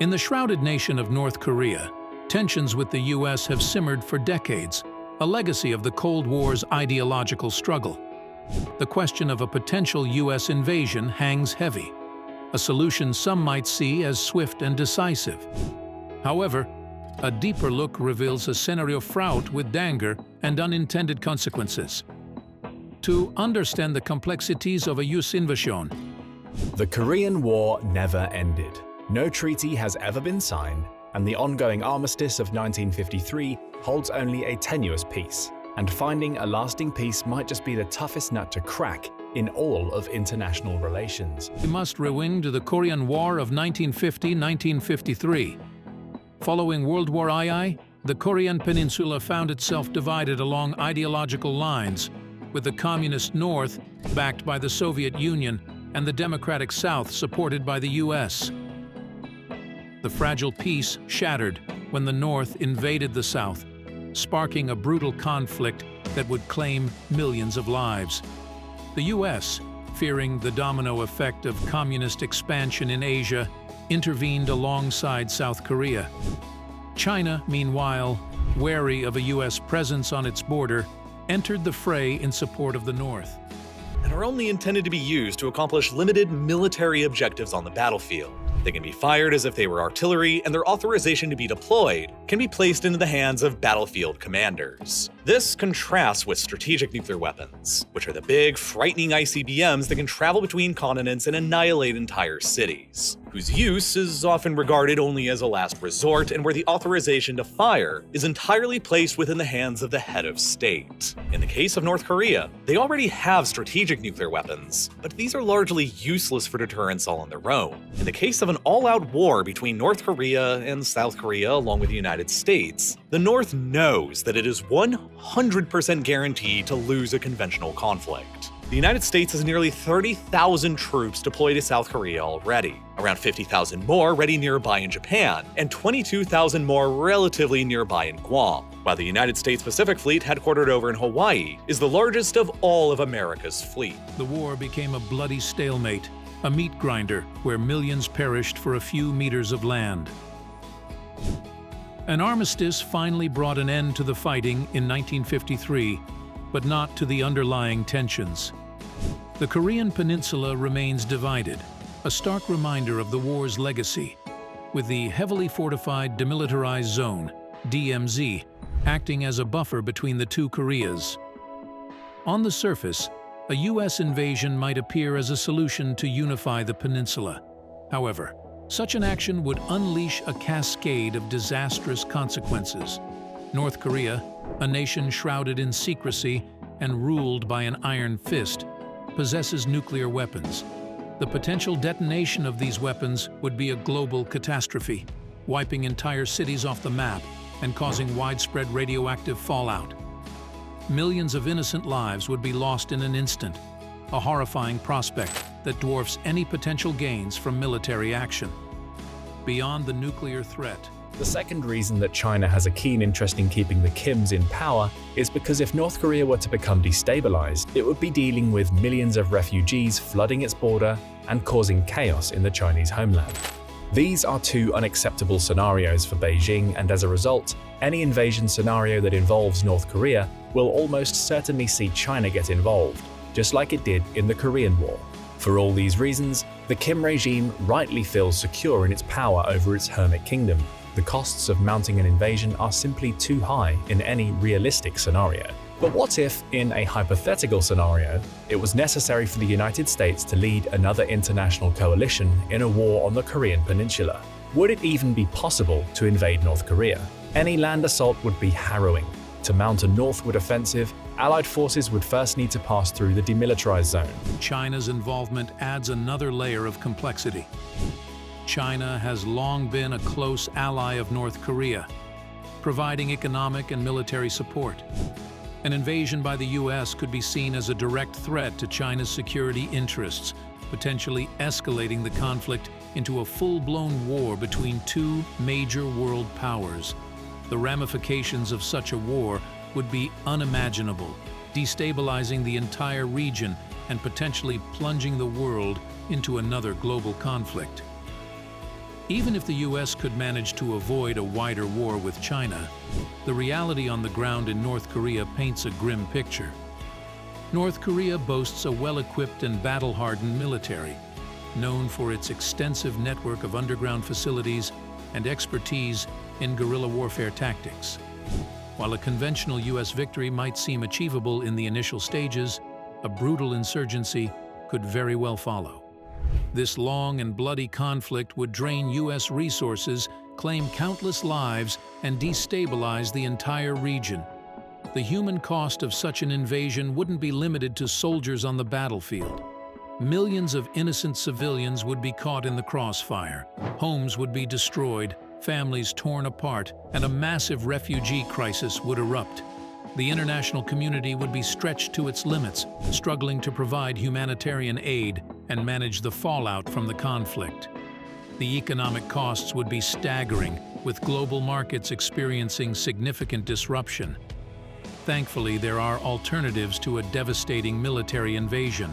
In the shrouded nation of North Korea, tensions with the US have simmered for decades, a legacy of the Cold War's ideological struggle. The question of a potential US invasion hangs heavy, a solution some might see as swift and decisive. However, a deeper look reveals a scenario fraught with danger and unintended consequences. To understand the complexities of a US invasion, The Korean War never ended. No treaty has ever been signed, and the ongoing armistice of 1953 holds only a tenuous peace. And finding a lasting peace might just be the toughest nut to crack in all of international relations. we must rewind to the Korean War of 1950–1953. Following World War II, the Korean Peninsula found itself divided along ideological lines, with the Communist North backed by the Soviet Union and the Democratic South supported by the US. The fragile peace shattered when the North invaded the South, sparking a brutal conflict that would claim millions of lives. The US, fearing the domino effect of communist expansion in Asia, intervened alongside South Korea. China, meanwhile, wary of a US presence on its border, entered the fray in support of the North. And are only intended to be used to accomplish limited military objectives on the battlefield. They can be fired as if they were artillery, and their authorization to be deployed can be placed into the hands of battlefield commanders. This contrasts with strategic nuclear weapons, which are the big, frightening ICBMs that can travel between continents and annihilate entire cities, whose use is often regarded only as a last resort and where the authorization to fire is entirely placed within the hands of the head of state. In the case of North Korea, they already have strategic nuclear weapons, but these are largely useless for deterrence all on their own. In the case of an all-out war between North Korea and South Korea along with the United States, the North knows that it is 100% guaranteed to lose a conventional conflict. The United States has nearly 30,000 troops deployed to South Korea already, around 50,000 more ready nearby in Japan, and 22,000 more relatively nearby in Guam, while the United States Pacific Fleet, headquartered over in Hawaii, is the largest of all of America's fleet. The war became a bloody stalemate, a meat grinder where millions perished for a few meters of land. An armistice finally brought an end to the fighting in 1953, but not to the underlying tensions. The Korean Peninsula remains divided, a stark reminder of the war's legacy, with the heavily fortified Demilitarized Zone, DMZ, acting as a buffer between the two Koreas. On the surface, a US invasion might appear as a solution to unify the peninsula. However, such an action would unleash a cascade of disastrous consequences. North Korea, a nation shrouded in secrecy and ruled by an iron fist, possesses nuclear weapons. The potential detonation of these weapons would be a global catastrophe, wiping entire cities off the map and causing widespread radioactive fallout. Millions of innocent lives would be lost in an instant, a horrifying prospect that dwarfs any potential gains from military action. Beyond the nuclear threat, The second reason that China has a keen interest in keeping the Kims in power is because if North Korea were to become destabilized, it would be dealing with millions of refugees flooding its border and causing chaos in the Chinese homeland. These are two unacceptable scenarios for Beijing, and as a result, any invasion scenario that involves North Korea will almost certainly see China get involved, just like it did in the Korean War. For all these reasons, the Kim regime rightly feels secure in its power over its hermit kingdom. The costs of mounting an invasion are simply too high in any realistic scenario. But what if, in a hypothetical scenario, it was necessary for the United States to lead another international coalition in a war on the Korean Peninsula? Would it even be possible to invade North Korea? Any land assault would be harrowing. To mount a northward offensive, Allied forces would first need to pass through the demilitarized zone. China's involvement adds another layer of complexity. China has long been a close ally of North Korea, providing economic and military support. An invasion by the US could be seen as a direct threat to China's security interests, potentially escalating the conflict into a full-blown war between two major world powers. The ramifications of such a war would be unimaginable, destabilizing the entire region and potentially plunging the world into another global conflict. Even if the US could manage to avoid a wider war with China, the reality on the ground in North Korea paints a grim picture. North Korea boasts a well-equipped and battle-hardened military, known for its extensive network of underground facilities and expertise in guerrilla warfare tactics. While a conventional US victory might seem achievable in the initial stages, a brutal insurgency could very well follow. This long and bloody conflict would drain US resources, claim countless lives, and destabilize the entire region. The human cost of such an invasion wouldn't be limited to soldiers on the battlefield. Millions of innocent civilians would be caught in the crossfire. Homes would be destroyed, families torn apart, and a massive refugee crisis would erupt. The international community would be stretched to its limits, struggling to provide humanitarian aid and manage the fallout from the conflict. The economic costs would be staggering, with global markets experiencing significant disruption. Thankfully, there are alternatives to a devastating military invasion.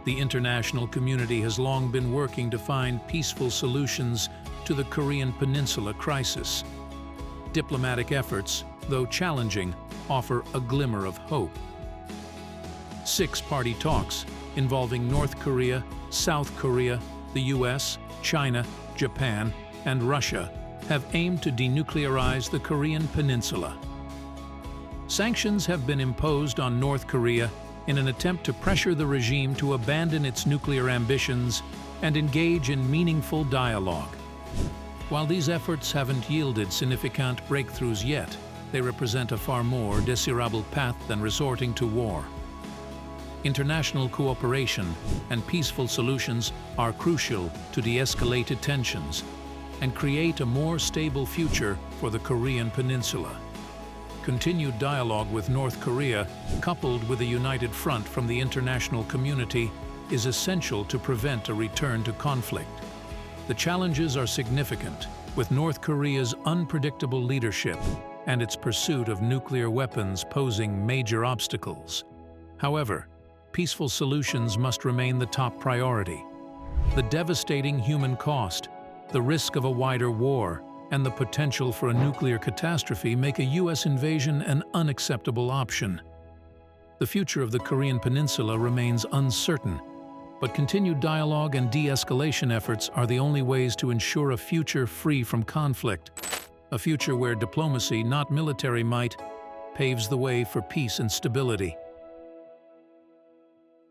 The international community has long been working to find peaceful solutions to the Korean Peninsula crisis. Diplomatic efforts, though challenging, offer a glimmer of hope. Six-party talks involving North Korea, South Korea, the US, China, Japan, and Russia have aimed to denuclearize the Korean Peninsula. Sanctions have been imposed on North Korea in an attempt to pressure the regime to abandon its nuclear ambitions and engage in meaningful dialogue. While these efforts haven't yielded significant breakthroughs yet, they represent a far more desirable path than resorting to war. International cooperation and peaceful solutions are crucial to de-escalate tensions and create a more stable future for the Korean Peninsula. Continued dialogue with North Korea, coupled with a united front from the international community, is essential to prevent a return to conflict. The challenges are significant, with North Korea's unpredictable leadership and its pursuit of nuclear weapons posing major obstacles. However, peaceful solutions must remain the top priority. The devastating human cost, the risk of a wider war, and the potential for a nuclear catastrophe make a US invasion an unacceptable option. The future of the Korean Peninsula remains uncertain, but continued dialogue and de-escalation efforts are the only ways to ensure a future free from conflict, a future where diplomacy, not military might, paves the way for peace and stability.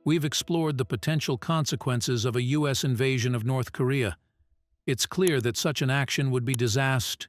We've explored the potential consequences of a US invasion of North Korea. It's clear that such an action would be disastrous